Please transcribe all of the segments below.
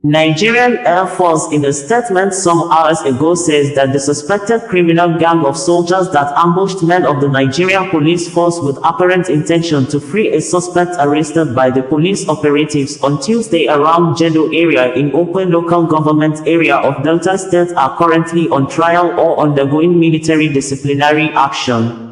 Nigerian Air Force in a statement some hours ago says that the suspected criminal gang of soldiers that ambushed men of the Nigerian police force with apparent intention to free a suspect arrested by the police operatives on Tuesday around Jeddo area in Okpe local government area of Delta State are currently on trial or undergoing military disciplinary action.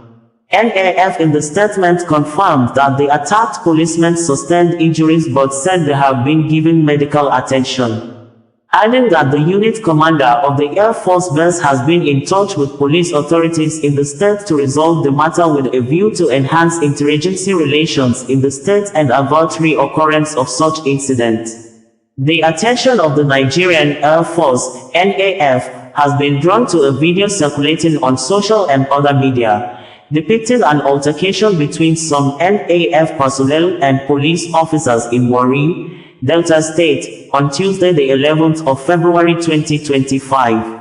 NAF in the statement confirmed that the attacked policemen sustained injuries but said they have been given medical attention, adding that the unit commander of the Air Force Base has been in touch with police authorities in the state to resolve the matter with a view to enhance interagency relations in the state and avert reoccurrence of such incidents. The attention of the Nigerian Air Force, NAF, has been drawn to a video circulating on social and other media, depicting an altercation between some NAF personnel and police officers in Warri, Delta State, on Tuesday the 11th of February 2025.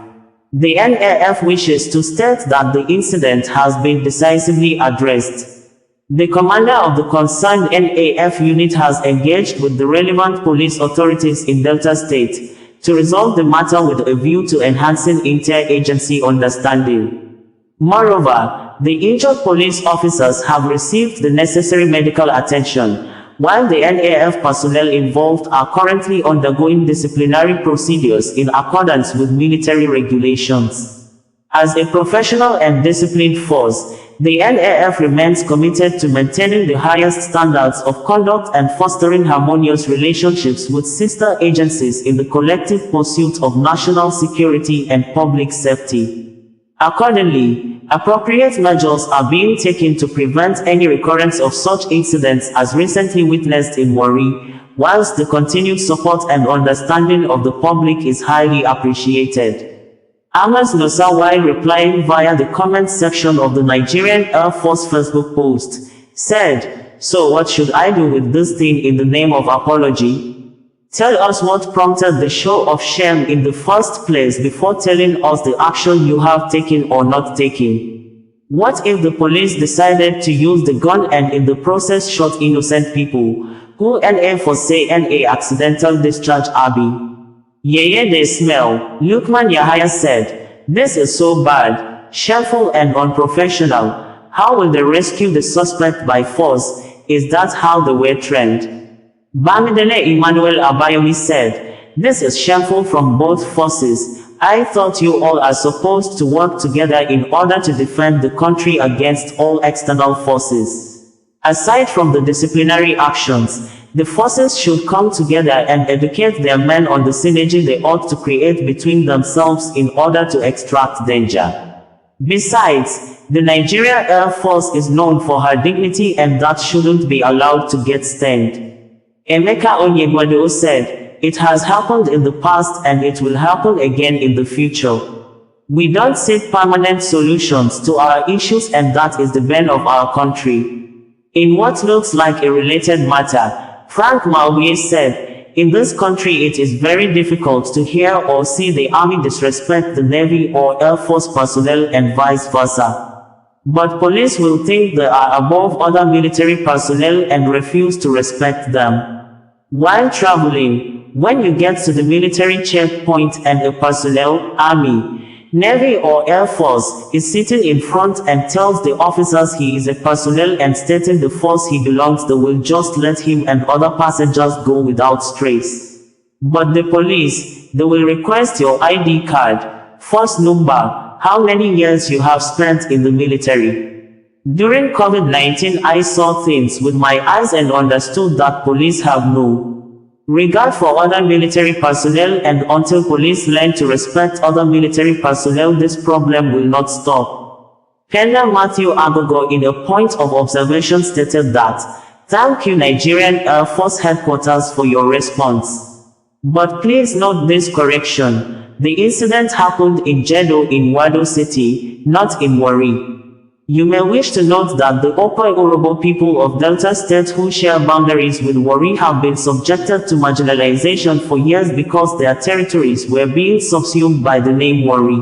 The NAF wishes to state that the incident has been decisively addressed. The commander of the concerned NAF unit has engaged with the relevant police authorities in Delta State to resolve the matter with a view to enhancing interagency understanding. Moreover, the injured police officers have received the necessary medical attention, while the NAF personnel involved are currently undergoing disciplinary procedures in accordance with military regulations. As a professional and disciplined force, the NAF remains committed to maintaining the highest standards of conduct and fostering harmonious relationships with sister agencies in the collective pursuit of national security and public safety. Accordingly, appropriate measures are being taken to prevent any recurrence of such incidents as recently witnessed in Warri, whilst the continued support and understanding of the public is highly appreciated. Amos Nosa, while replying via the comment section of the Nigerian Air Force Facebook post, said, "So what should I do with this thing in the name of apology? Tell us what prompted the show of shame in the first place before telling us the action you have taken or not taken. What if the police decided to use the gun and in the process shot innocent people, who NA for say NA accidental discharge Abi? Yeye they smell." Lukman Yahaya said, "This is so bad, shameful and unprofessional. How will they rescue the suspect by force? Is that how they were trained?" Bamidele Emmanuel Abayomi said, "This is shameful from both forces. I thought you all are supposed to work together in order to defend the country against all external forces. Aside from the disciplinary actions, the forces should come together and educate their men on the synergy they ought to create between themselves in order to extract danger. Besides, the Nigerian Air Force is known for her dignity and that shouldn't be allowed to get stained." Emeka Onyegwado said, "It has happened in the past and it will happen again in the future. We don't seek permanent solutions to our issues and that is the bane of our country." In what looks like a related matter, Frank Mauye said, "In this country it is very difficult to hear or see the army disrespect the Navy or Air Force personnel and vice versa. But police will think they are above other military personnel and refuse to respect them. While traveling, when you get to the military checkpoint and a personnel, Army, Navy or Air Force, is sitting in front and tells the officers he is a personnel and stating the force he belongs, they will just let him and other passengers go without stress. But the police, they will request your ID card, first number, how many years you have spent in the military. During COVID-19 I saw things with my eyes and understood that police have no regard for other military personnel, and until police learn to respect other military personnel this problem will not stop." Penda Matthew Agogo in a point of observation stated that, "Thank you Nigerian Air Force Headquarters for your response. But please note this correction. The incident happened in Jeddo in Wado City, not in Warri. You may wish to note that the Okpe Orobo people of Delta State who share boundaries with Warri have been subjected to marginalization for years because their territories were being subsumed by the name Warri.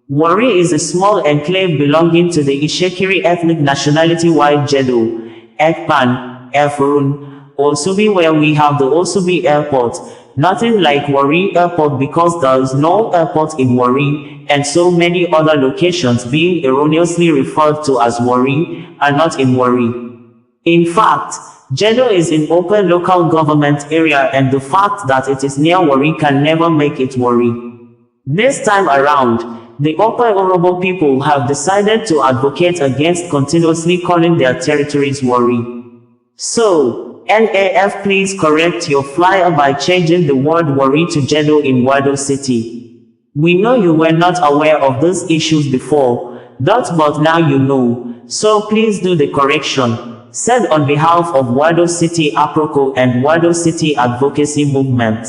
Warri is a small enclave belonging to the Ishekiri ethnic nationality, while Jeddo, Ekpan, Efurun, Osubi, where we have the Osubi Airport, nothing like Warri Airport because there is no airport in Warri, and so many other locations being erroneously referred to as Warri are not in Warri. In fact, Jeddo is in Okpe local government area, and the fact that it is near Warri can never make it Warri. This time around, the Okpe Orobo people have decided to advocate against continuously calling their territories Warri. So, NAF, please correct your flyer by changing the word Warri to Jeddo in Wado City. We know you were not aware of these issues before, but now you know, so please do the correction. Said on behalf of Wado City APROCO and Wado City Advocacy Movement.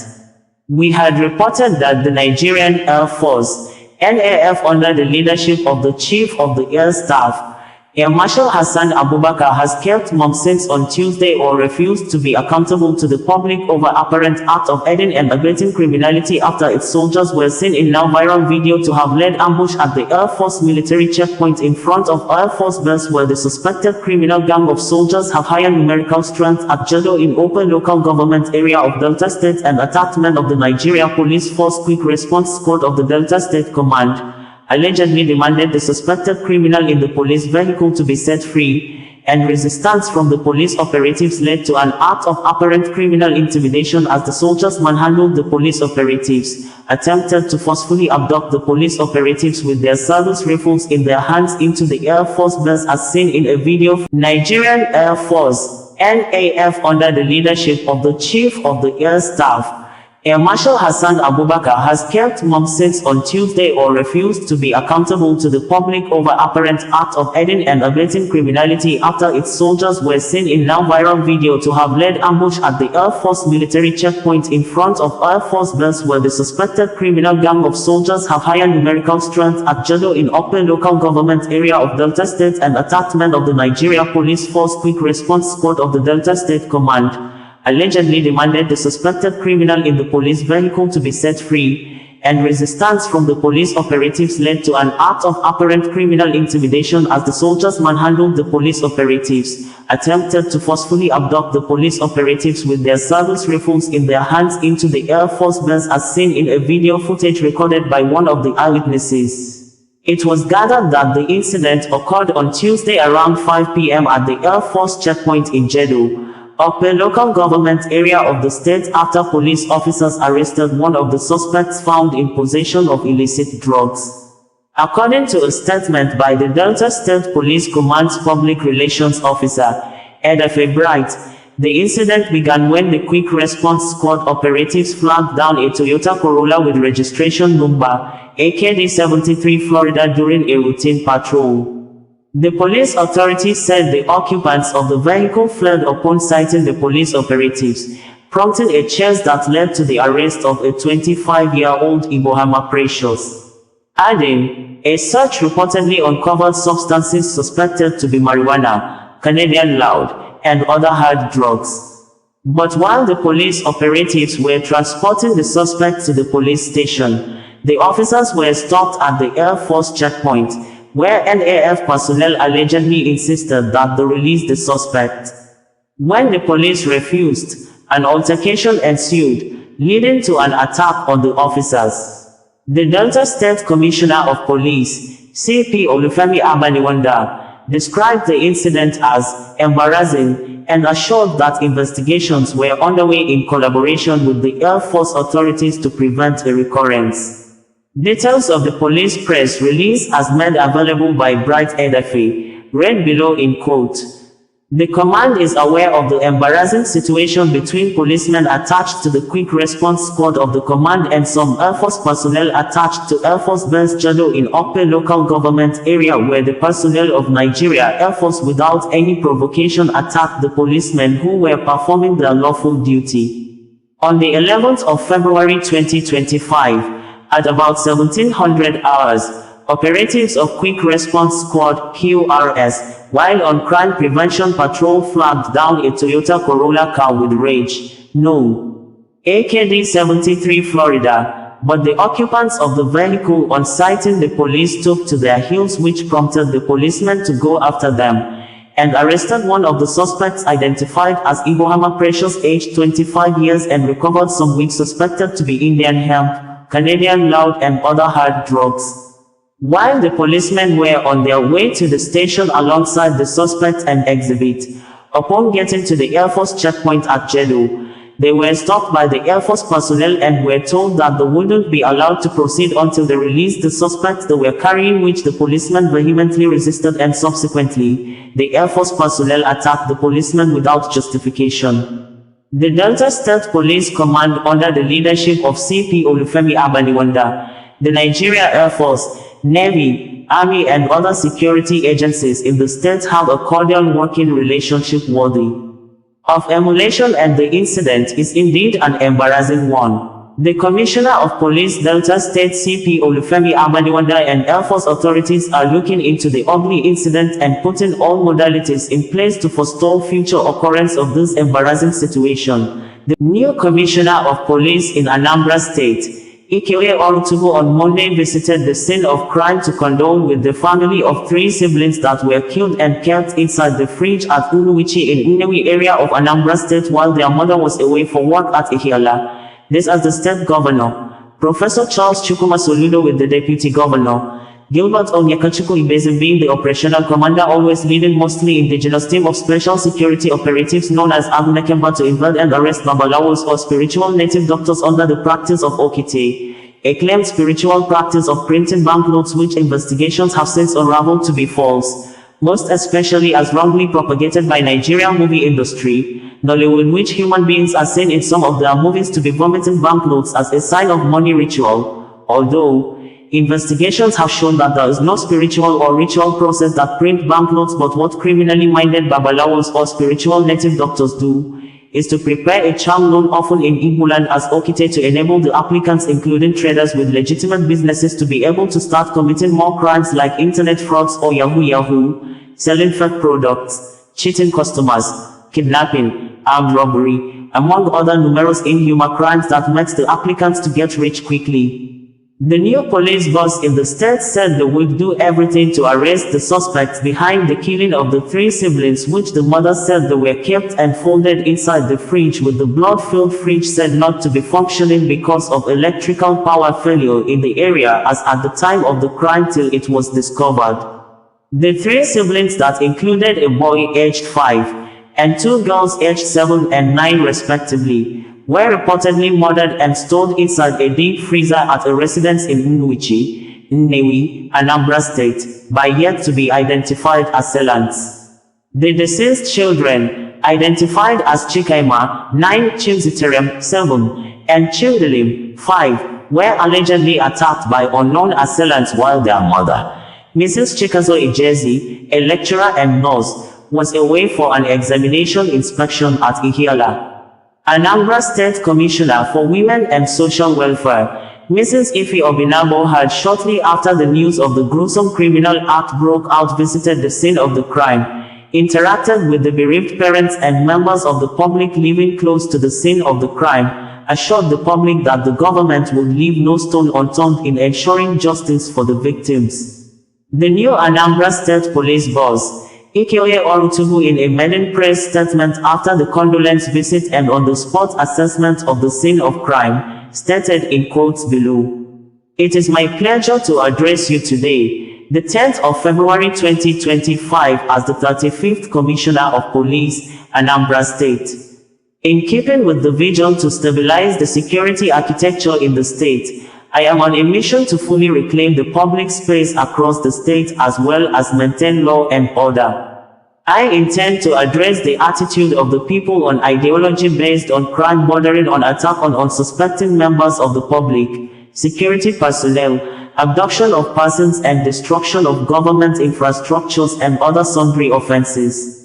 We had reported that the Nigerian Air Force, NAF, under the leadership of the Chief of the Air Staff, Air Marshal Hasan Abubakar, has kept mum since on Tuesday or refused to be accountable to the public over apparent act of aiding and abetting criminality after its soldiers were seen in now viral video to have led ambush at the Air Force military checkpoint in front of Air Force Base, where the suspected criminal gang of soldiers have higher numerical strength at Jeddo in Okpe local government area of Delta State and attacked men of the Nigerian Police Force Quick Response Squad of the Delta State Command. Allegedly demanded the suspected criminal in the police vehicle to be set free, and resistance from the police operatives led to an act of apparent criminal intimidation as the soldiers manhandled the police operatives, attempted to forcefully abduct the police operatives with their service rifles in their hands into the Air Force Base as seen in a video. Nigerian Air Force, NAF, under the leadership of the Chief of the Air Staff, Air Marshal Hasan Abubakar, has kept mum since on Tuesday or refused to be accountable to the public over apparent act of aiding and abetting criminality after its soldiers were seen in now viral video to have led ambush at the Air Force military checkpoint in front of Air Force Base, where the suspected criminal gang of soldiers have higher numerical strength at Jeddo in Okpe local government area of Delta State and attacked men of the Nigeria Police Force Quick Response Squad of the Delta State Command. Allegedly demanded the suspected criminal in the police vehicle to be set free, and resistance from the police operatives led to an act of apparent criminal intimidation as the soldiers manhandled the police operatives, attempted to forcefully abduct the police operatives with their service rifles in their hands into the Air Force Base as seen in a video footage recorded by one of the eyewitnesses. It was gathered that the incident occurred on Tuesday around 5 p.m. at the Air Force checkpoint in Jeddo, Okpe local government area of the state, after police officers arrested one of the suspects found in possession of illicit drugs. According to a statement by the Delta State Police Command's Public Relations Officer, Edfa Bright, the incident began when the Quick Response Squad operatives flagged down a Toyota Corolla with registration number AKD 73 Florida during a routine patrol. The police authorities said the occupants of the vehicle fled upon sighting the police operatives, prompting a chase that led to the arrest of a 25-year-old Ibohama Precious. Adding, a search reportedly uncovered substances suspected to be marijuana, Canadian loud, and other hard drugs. But while the police operatives were transporting the suspect to the police station, the officers were stopped at the Air Force checkpoint, where NAF personnel allegedly insisted that they release the suspect. When the police refused, an altercation ensued, leading to an attack on the officers. The Delta State Commissioner of Police, CP Olufemi Abaniwanda, described the incident as embarrassing and assured that investigations were underway in collaboration with the Air Force authorities to prevent a recurrence. Details of the police press release as made available by Bright Edfa, read below in quote. The command is aware of the embarrassing situation between policemen attached to the Quick Response Squad of the command and some Air Force personnel attached to Air Force Base Jeddo in Okpe local government area, where the personnel of Nigeria Air Force without any provocation attacked the policemen who were performing their lawful duty. On the 11th of February 2025, at about 1700 hours, operatives of Quick Response Squad QRS, while on crime prevention patrol, flagged down a Toyota Corolla car with rage, no. AKD 73 Florida, but the occupants of the vehicle, on sighting the police, took to their heels, which prompted the policemen to go after them, and arrested one of the suspects identified as Ibohama Precious, aged 25 years, and recovered some weed suspected to be Indian hemp, Canadian loud, and other hard drugs. While the policemen were on their way to the station alongside the suspect and exhibit, upon getting to the Air Force checkpoint at Jeddo, they were stopped by the Air Force personnel and were told that they wouldn't be allowed to proceed until they released the suspects they were carrying, which the policemen vehemently resisted, and subsequently, the Air Force personnel attacked the policemen without justification. The Delta State Police Command, under the leadership of CP Olufemi Abaniwanda, the Nigerian Air Force, Navy, Army, and other security agencies in the state have a cordial working relationship worthy of emulation, and the incident is indeed an embarrassing one. The Commissioner of Police Delta State, CP Olufemi Abaniwanda, and Air Force authorities are looking into the ugly incident and putting all modalities in place to forestall future occurrence of this embarrassing situation. The new Commissioner of Police in Anambra State, Ikewe Orutugu, on Monday visited the scene of crime to condole with the family of 3 siblings that were killed and kept inside the fridge at Unuwichi in Nnewi area of Anambra State while their mother was away for work at Ihiala. This as the state governor, Professor Charles Chukwuma Soludo, with the deputy governor, Gilbert Onyekachukwu Ibezim, being the operational commander, always leading mostly indigenous team of special security operatives known as Agunekemba to invade and arrest babalawos, or spiritual native doctors, under the practice of Okite, a claimed spiritual practice of printing banknotes, which investigations have since unraveled to be false, most especially as wrongly propagated by Nigerian movie industry, Nollywood, which human beings are seen in some of their movies to be vomiting banknotes as a sign of money ritual, although investigations have shown that there is no spiritual or ritual process that print banknotes, but what criminally minded babalawos or spiritual native doctors do is to prepare a charm known often in Igbo land as Okite to enable the applicants, including traders with legitimate businesses, to be able to start committing more crimes like internet frauds or yahoo, selling fake products, cheating customers, kidnapping, armed robbery, among other numerous inhuman crimes that makes the applicants to get rich quickly. The new police boss in the state said they would do everything to arrest the suspects behind the killing of the 3 siblings, which the mother said they were kept and folded inside the fridge, with the blood-filled fridge said not to be functioning because of electrical power failure in the area as at the time of the crime till it was discovered. The 3 siblings, that included a boy aged 5 and 2 girls aged 7 and 9 respectively, were reportedly murdered and stored inside a deep freezer at a residence in Nnewi, Anambra State, by yet to be identified assailants. The deceased children, identified as Chikaima, 9, Chimziterem, 7, and Chimdilim, 5, were allegedly attacked by unknown assailants while their mother, Mrs. Chikazo Ijezi, a lecturer and nurse, was away for an examination inspection at Ihiala. Anambra State Commissioner for Women and Social Welfare, Mrs. Ife Obinabo, had shortly after the news of the gruesome criminal act broke out visited the scene of the crime, interacted with the bereaved parents and members of the public living close to the scene of the crime, assured the public that the government would leave no stone unturned in ensuring justice for the victims. The new Anambra State Police boss, Ikeoye Orutugu, in a maiden press statement after the condolence visit and on-the-spot assessment of the scene of crime, stated in quotes below, "It is my pleasure to address you today, the 10th of February 2025, as the 35th Commissioner of Police, Anambra State. In keeping with the vigil to stabilize the security architecture in the state, I am on a mission to fully reclaim the public space across the state as well as maintain law and order. I intend to address the attitude of the people on ideology based on crime bordering on attack on unsuspecting members of the public, security personnel, abduction of persons and destruction of government infrastructures and other sundry offenses.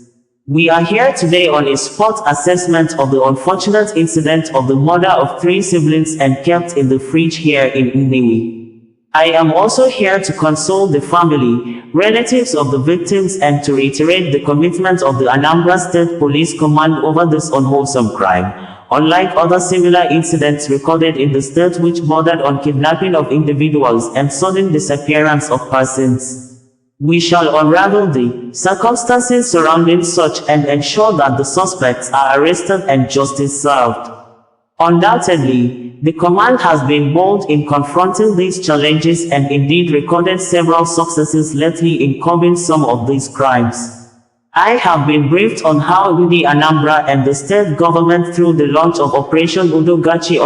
We are here today on a spot assessment of the unfortunate incident of the murder of 3 siblings and kept in the fridge here in Nnewi. I am also here to console the family, relatives of the victims, and to reiterate the commitment of the Anambra State Police Command over this unwholesome crime, unlike other similar incidents recorded in the state which bordered on kidnapping of individuals and sudden disappearance of persons. We shall unravel the circumstances surrounding such and ensure that the suspects are arrested and justice served. Undoubtedly, the command has been bold in confronting these challenges and indeed recorded several successes lately in curbing some of these crimes. I have been briefed on how the Anambra and the state government through the launch of Operation Udogachi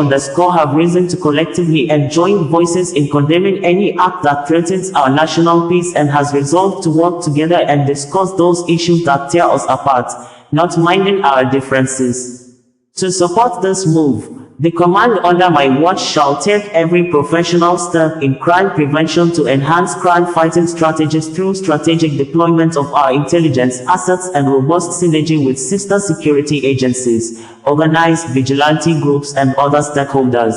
have risen to collectively and join voices in condemning any act that threatens our national peace and has resolved to work together and discuss those issues that tear us apart, not minding our differences. To support this move, the command under my watch shall take every professional step in crime prevention to enhance crime-fighting strategies through strategic deployment of our intelligence assets and robust synergy with sister security agencies, organized vigilante groups and other stakeholders.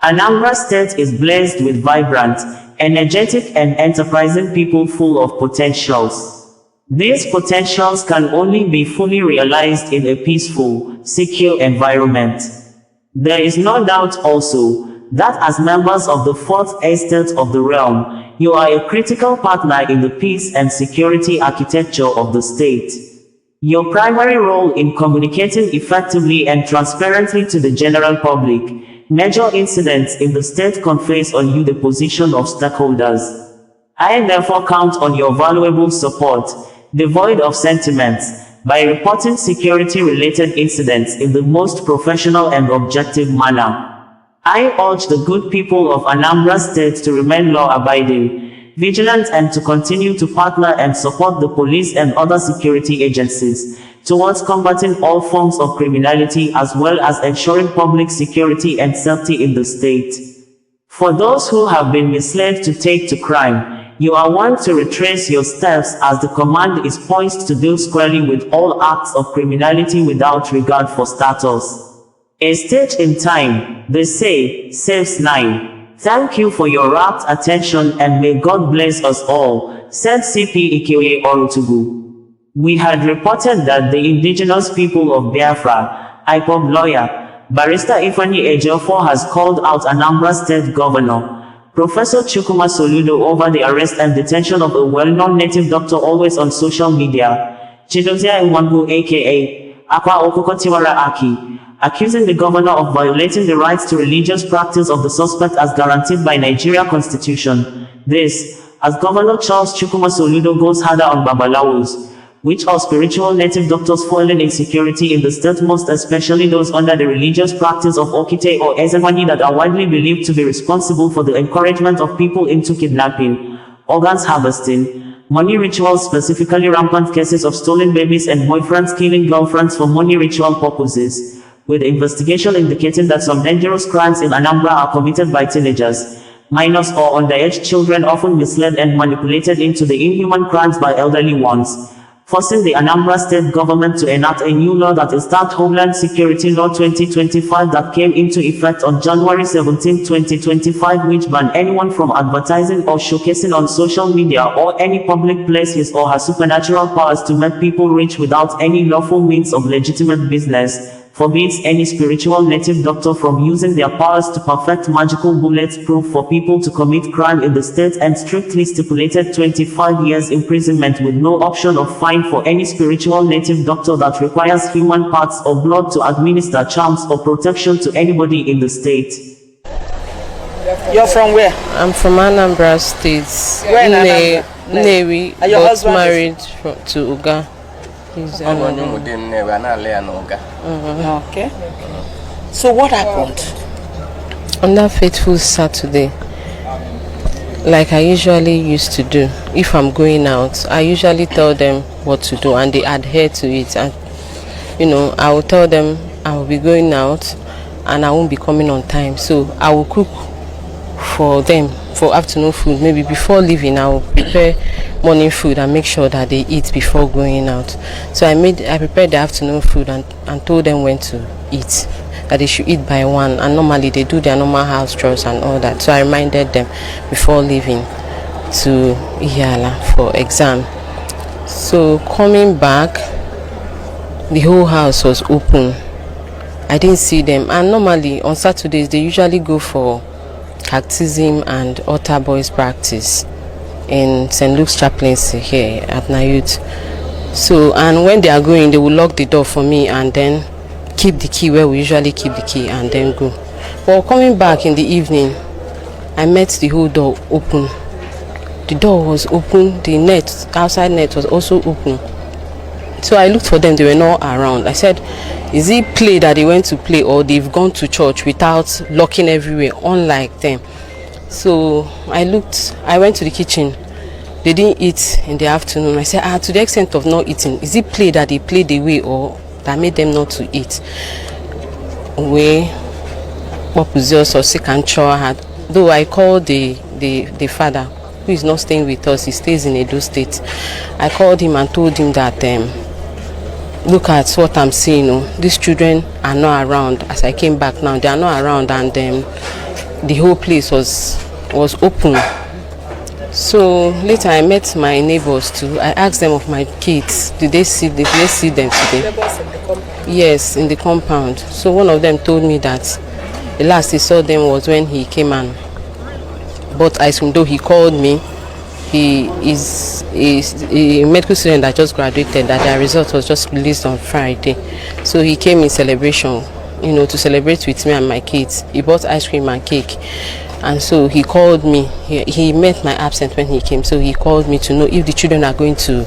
Anambra State is blessed with vibrant, energetic and enterprising people full of potentials. These potentials can only be fully realized in a peaceful, secure environment. There is no doubt also that as members of the fourth estate of the realm, you are a critical partner in the peace and security architecture of the state. Your primary role in communicating effectively and transparently to the general public, major incidents in the state confers on you the position of stakeholders. I therefore count on your valuable support, devoid of sentiments, by reporting security-related incidents in the most professional and objective manner. I urge the good people of Anambra State to remain law-abiding, vigilant and to continue to partner and support the police and other security agencies towards combating all forms of criminality as well as ensuring public security and safety in the state. For those who have been misled to take to crime, you are one to retrace your steps as the command is poised to deal squarely with all acts of criminality without regard for status. A stage in time, they say, saves 9. Thank you for your rapt attention and may God bless us all, said CP Ikeoye Orutugu. We had reported that the indigenous people of Biafra, IPOB lawyer, Barrister Ifeanyi Ejiofor has called out Anambra State Governor, Professor Chukwuma Soludo over the arrest and detention of a well-known native doctor always on social media, Chidozia Iwangu aka Akwa Okoko Tiwara Aki, accusing the governor of violating the rights to religious practice of the suspect as guaranteed by Nigeria Constitution. This, as Governor Charles Chukwuma Soludo goes harder on Babalawos, which are spiritual native doctors fueling insecurity in the state, most especially those under the religious practice of Okite or Ezewani that are widely believed to be responsible for the encouragement of people into kidnapping, organs harvesting, money rituals, specifically rampant cases of stolen babies and boyfriends killing girlfriends for money ritual purposes, with investigation indicating that some dangerous crimes in Anambra are committed by teenagers, minors or underage children often misled and manipulated into the inhuman crimes by elderly ones, forcing the Anambra State government to enact a new law that is State Homeland Security Law 2025 that came into effect on January 17, 2025, which banned anyone from advertising or showcasing on social media or any public place his or her supernatural powers to make people rich without any lawful means of legitimate business, forbids any spiritual native doctor from using their powers to perfect magical bulletproof for people to commit crime in the state, and strictly stipulated 25 years imprisonment with no option of fine for any spiritual native doctor that requires human parts or blood to administer charms or protection to anybody in the state. You're from where? I'm from Anambra State. Where in Anambra? Nnewi, but married to Uga. Okay. So what happened? On that fateful Saturday, like I usually used to do, if I'm going out, I usually tell them what to do and they adhere to it. And I will tell them I will be going out and I won't be coming on time. So I will cook for them for afternoon food. Maybe before leaving, I will prepare morning food and make sure that they eat before going out. So I prepared the afternoon food and told them when to eat, that they should eat by 1, and normally they do their normal house chores and all that. So I reminded them before leaving to Iyala for exam. So coming back, the whole house was open. I didn't see them, and normally on Saturdays they usually go for baptism and altar boys practice in St. Luke's chaplaincy here at Nayut. So, and when they are going, they will lock the door for me and then keep the key where we usually keep the key and then go. But coming back in the evening, I met the whole door open. The door was open, the net, outside net was also open. So I looked for them, they were not around. I said, is it play that they went to play, or they've gone to church without locking everywhere, unlike them? So I went to the kitchen. They didn't eat in the afternoon. I said, to the extent of not eating, is it play that they played away or that made them not to eat? Though I called the father, who is not staying with us, he stays in Edo State. I called him and told him that look at what I'm seeing. These children are not around. As I came back now, they are not around, and the whole place was open. So later I met my neighbors too. I asked them of my kids. Did they see them today? Neighbors in the compound? Yes, in the compound. So one of them told me that the last he saw them was when he came and bought ice cream. Though he called me, he is a medical student that just graduated, that their result was just released on Friday. So he came in celebration, to celebrate with me and my kids. He bought ice cream and cake. And so he called me. He met my absence when he came. So he called me to know if the children are going to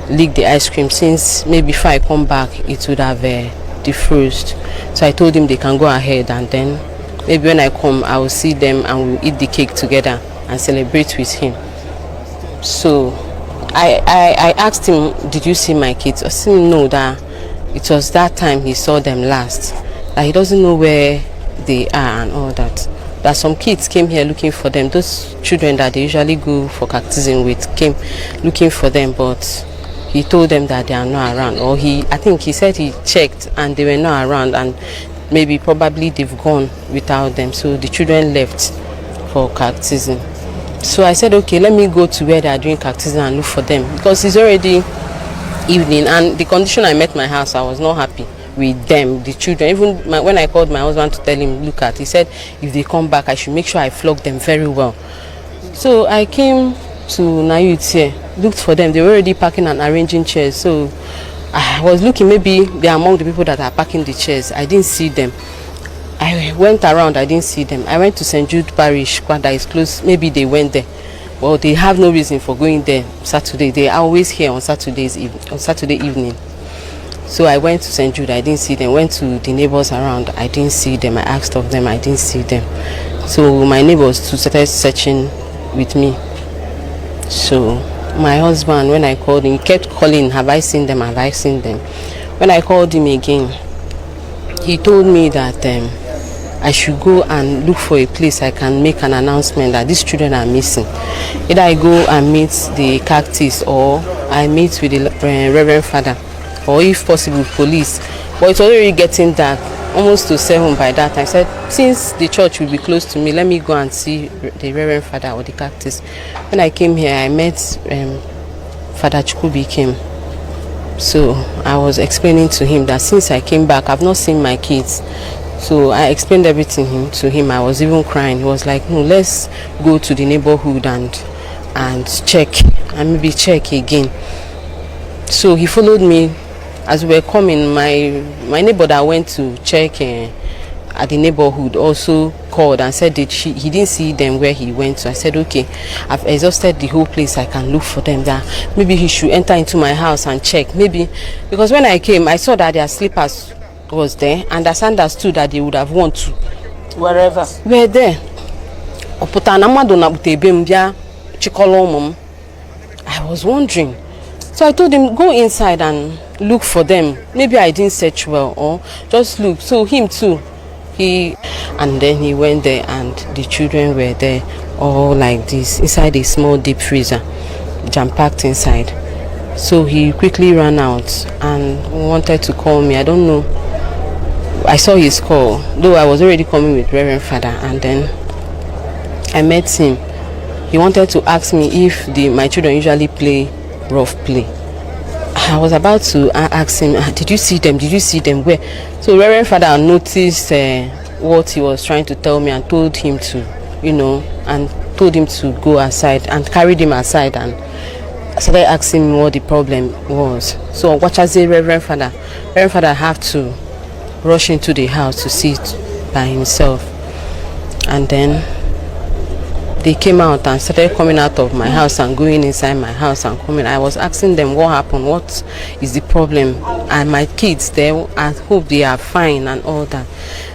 lick the ice cream, since maybe if I come back, it would have defrosted. So I told him they can go ahead, and then maybe when I come, I will see them and we'll eat the cake together and celebrate with him. So I asked him, did you see my kids? I said no, that it was that time he saw them last. That he doesn't know where they are and all that. That some kids came here looking for them. Those children that they usually go for catechism with came looking for them, but he told them that they are not around. Or I think he said he checked and they were not around, and probably they've gone without them. So the children left for catechism. So I said, okay, let me go to where they are doing catechism and look for them, because it's already evening, and the condition I met my house, I was not happy with them, the children. Even when I called my husband to tell him, look at, he said if they come back, I should make sure I flog them very well. So I came to Nayut here, looked for them. They were already packing and arranging chairs. So I was looking, maybe they are among the people that are packing the chairs. I didn't see them. I went around, I didn't see them. I went to St. Jude Parish, that is close. Maybe they went there. Well, they have no reason for going there Saturday. They are always here on Saturday evening. So I went to St. Jude, I didn't see them. Went to the neighbors around, I didn't see them. I asked of them, I didn't see them. So my neighbors too started searching with me. So my husband, when I called him, he kept calling, have I seen them, have I seen them? When I called him again, he told me that I should go and look for a place I can make an announcement that these children are missing. Either I go and meet the cactus, or I meet with the Reverend Father, or if possible police. But it's already getting dark, almost to 7 by that. I said, since the church will be close to me, let me go and see the Reverend Father or the cactus. When I came here, I met Father Chukubi came. So I was explaining to him that since I came back, I've not seen my kids. So I explained everything to him. I was even crying. He was like, no, let's go to the neighborhood and check, and maybe check again. So he followed me. As we were coming, my neighbor that went to check at the neighborhood also called and said that he didn't see them where he went to. I said, okay, I've exhausted the whole place, I can look for them. That maybe he should enter into my house and check. Maybe because when I came, I saw that their slippers was there, and the sandals too that they would have worn to wherever were there. I was wondering. So I told him, go inside and look for them. Maybe I didn't search well, or just look. So him too, and then he went there, and the children were there, all like this, inside a small deep freezer, jam-packed inside. So he quickly ran out and wanted to call me. I don't know. I saw his call, though I was already coming with Reverend Father, and then I met him. He wanted to ask me if my children usually play rough play. I was about to ask him, did you see them? Did you see them? Where? So Reverend Father noticed what he was trying to tell me and told him to, and told him to go aside and carried him aside and started asking me what the problem was. So what I say, Reverend Father had to rush into the house to see it by himself. And then they came out and started coming out of my house and going inside my house and coming. I was asking them what happened, what is the problem, and my kids there, I hope they are fine and all that.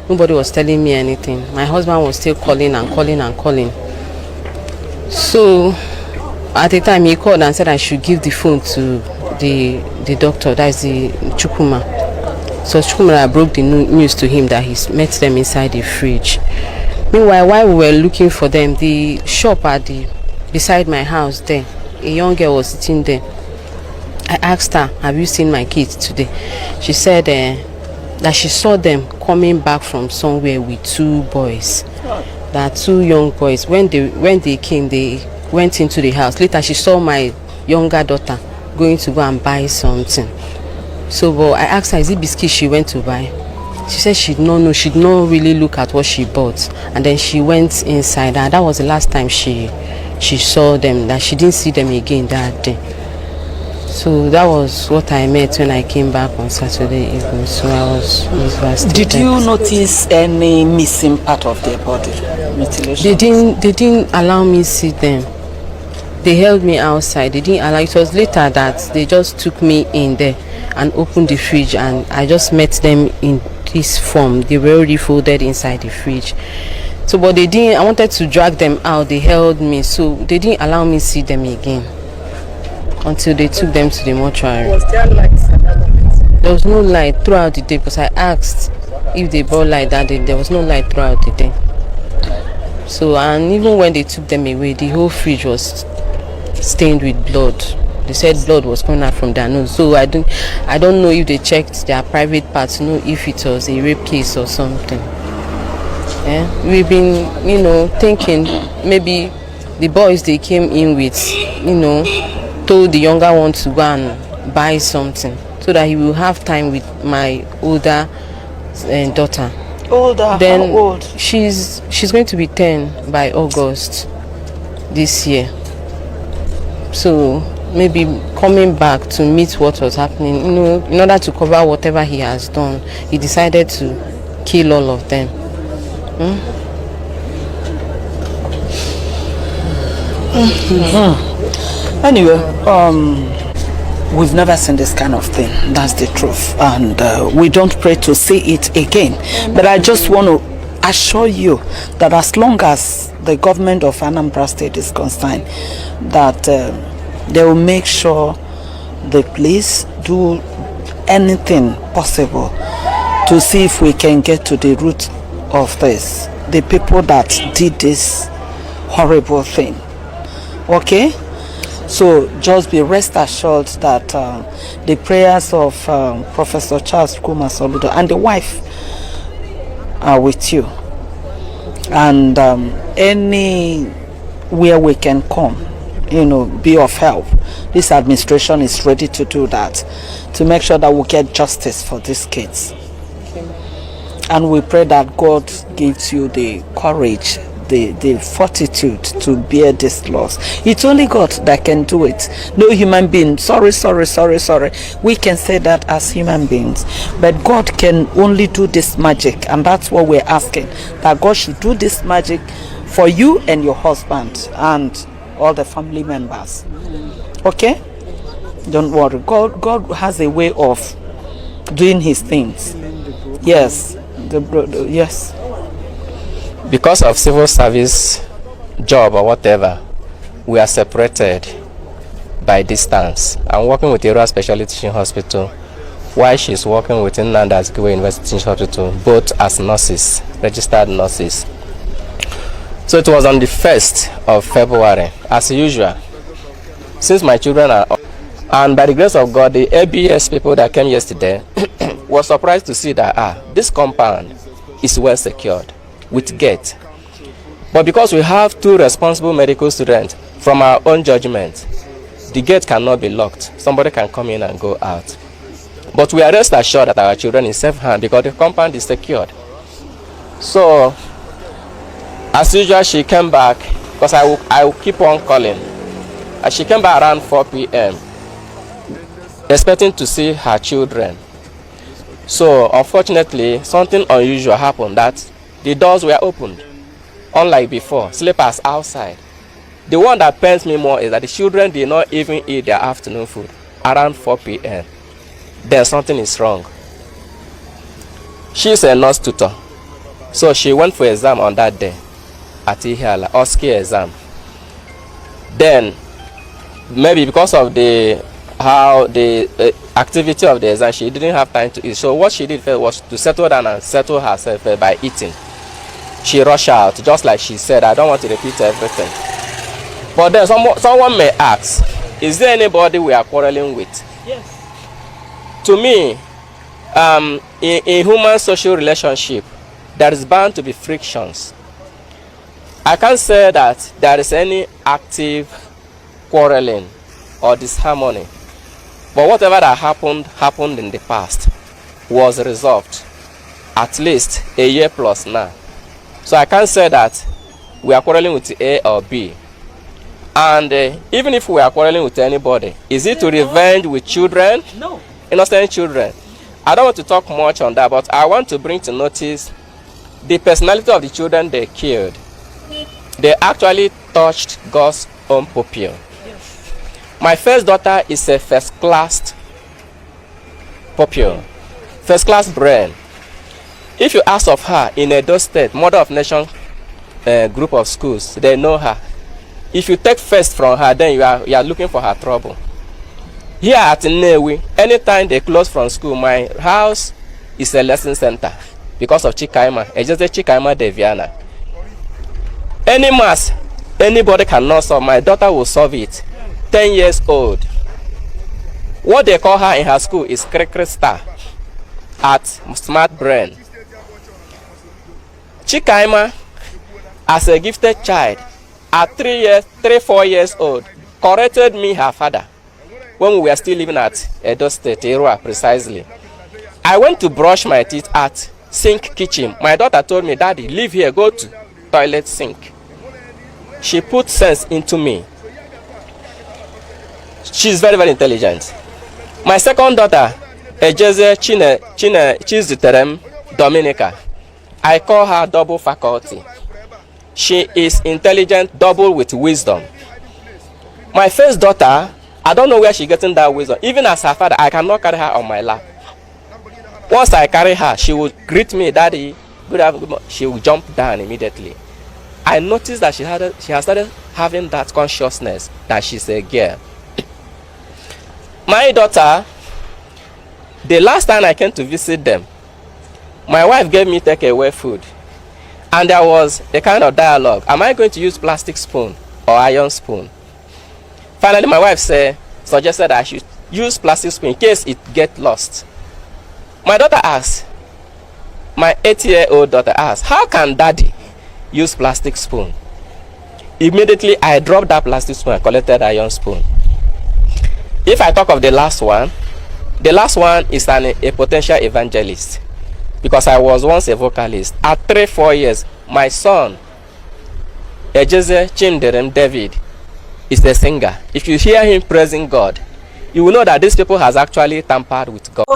Nobody was telling me anything. My husband was still calling and calling and calling. So at the time he called and said I should give the phone to the doctor, that is the Chukuma. So Chukuma broke the news to him that he met them inside the fridge. Meanwhile, while we were looking for them, the shop beside my house there, a young girl was sitting there. I asked her, have you seen my kids today? She said that she saw them coming back from somewhere with two boys. That two young boys. When they came, they went into the house. Later, she saw my younger daughter going to go and buy something. So but I asked her, is it biscuit she went to buy? She said she did not know, she did not really look at what she bought. And then she went inside, and that was the last time she saw them, that she didn't see them again that day. So that was what I met when I came back on Saturday evening. So I was devastated. Did you notice any missing part of their body? Mutilation? They didn't allow me to see them. They held me outside. They didn't allow. It was later that they just took me in there and opened the fridge, and I just met them in this form. They were already folded inside the fridge. So but they didn't, I wanted to drag them out. They held me, so they didn't allow me to see them again until they took them to the mortuary. Was there light at that moment? There was no light throughout the day, because I asked if they brought light that day. There was no light throughout the day. So, and even when they took them away, the whole fridge was stained with blood. They said blood was coming out from their nose. So I don't know if they checked their private parts to know if it was a rape case or something. Yeah? We've been, thinking maybe the boys they came in with, told the younger one to go and buy something so that he will have time with my older daughter. Older? Then how old? She's going to be 10 by August this year. So maybe coming back to meet what was happening, in order to cover whatever he has done, he decided to kill all of them. Anyway, we've never seen this kind of thing. That's the truth, and we don't pray to see it again. But I just want to assure you that as long as the government of Anambra State is concerned, that they will make sure the police do anything possible to see if we can get to the root of this, the people that did this horrible thing. Okay? So just be rest assured that the prayers of Professor Charles Kuma Soludo and the wife are with you, and anywhere we can come, be of help. This administration is ready to do that, to make sure that we get justice for these kids. And we pray that God gives you the courage, the fortitude to bear this loss. It's only God that can do it. No human being. Sorry. We can say that as human beings, but God can only do this magic, and that's what we're asking, that God should do this magic for you and your husband and all the family members. Okay? Don't worry. God has a way of doing his things. Yes. Yes. Because of civil service job or whatever, we are separated by distance. I'm working with Area Specialty Teaching Hospital, while she's working with Nnamdi Azikiwe University Teaching Hospital, both as nurses, registered nurses. So it was on the 1st of February, as usual. Since my children are up, and by the grace of God, the ABS people that came yesterday were surprised to see that this compound is well secured with gate. But because we have two responsible medical students, from our own judgment, the gate cannot be locked. Somebody can come in and go out. But we are rest assured that our children is safe hand because the compound is secured. So, as usual, she came back because I will keep on calling. And she came back around 4 p.m. expecting to see her children. So unfortunately, something unusual happened, that the doors were opened. Unlike before, sleepers outside. The one that pains me more is that the children did not even eat their afternoon food around 4 p.m. Then something is wrong. She's a nurse tutor, so she went for exam on that day at Ihiala, OSCE exam. Then maybe because of the activity of the exam, she didn't have time to eat. So what she did first was to settle down and settle herself by eating. She rushed out, just like she said. I don't want to repeat everything. But then someone may ask, is there anybody we are quarreling with? Yes. To me, in human social relationship, there is bound to be frictions. I can't say that there is any active quarreling or disharmony. But whatever that happened in the past was resolved at least a year plus now. So I can't say that we are quarreling with A or B. And even if we are quarreling with anybody, is it to revenge with children? No. Innocent children. I don't want to talk much on that, but I want to bring to notice the personality of the children they killed. They actually touched God's own pupil. Yes. My first daughter is a first-class pupil, first-class brain. If you ask of her in Edo State, Mother of Nation group of schools, they know her. If you take first from her, then you are looking for her trouble. Here at Nnewi, anytime they close from school, my house is a lesson center because of Chikaima. It's just a Chikaima Deviana. Any mass, anybody cannot solve. My daughter will solve it. 10 years old. What they call her in her school is Cricket Star at Smart Brain. Chikaima, as a gifted child, at 4 years old, corrected me, her father, when we were still living at Edo State, Erua precisely. I went to brush my teeth at Sink Kitchen. My daughter told me, Daddy, leave here, go to toilet sink. She put sense into me. She's very, very intelligent. My second daughter, Ejeze Chiziterem Dominica, I call her double faculty. She is intelligent, double with wisdom. My first daughter, I don't know where she's getting that wisdom. Even as her father, I cannot carry her on my lap. Once I carry her, she will greet me, Daddy, good afternoon. She will jump down immediately. I noticed that she has started having that consciousness that she's a girl. My daughter, the last time I came to visit them, my wife gave me takeaway food. And there was a kind of dialogue. Am I going to use plastic spoon or iron spoon? Finally, my wife suggested I should use plastic spoon in case it gets lost. My daughter asked, my 8-year-old daughter asked, how can Daddy use plastic spoon? Immediately, I dropped that plastic spoon and collected iron spoon. If I talk of the last one is a potential evangelist. Because I was once a vocalist. At 3-4 years, my son, Ejeze Chinderem David, is the singer. If you hear him praising God, you will know that these people has actually tampered with God.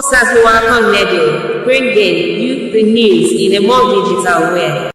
Bring in youth the news in a more digital way.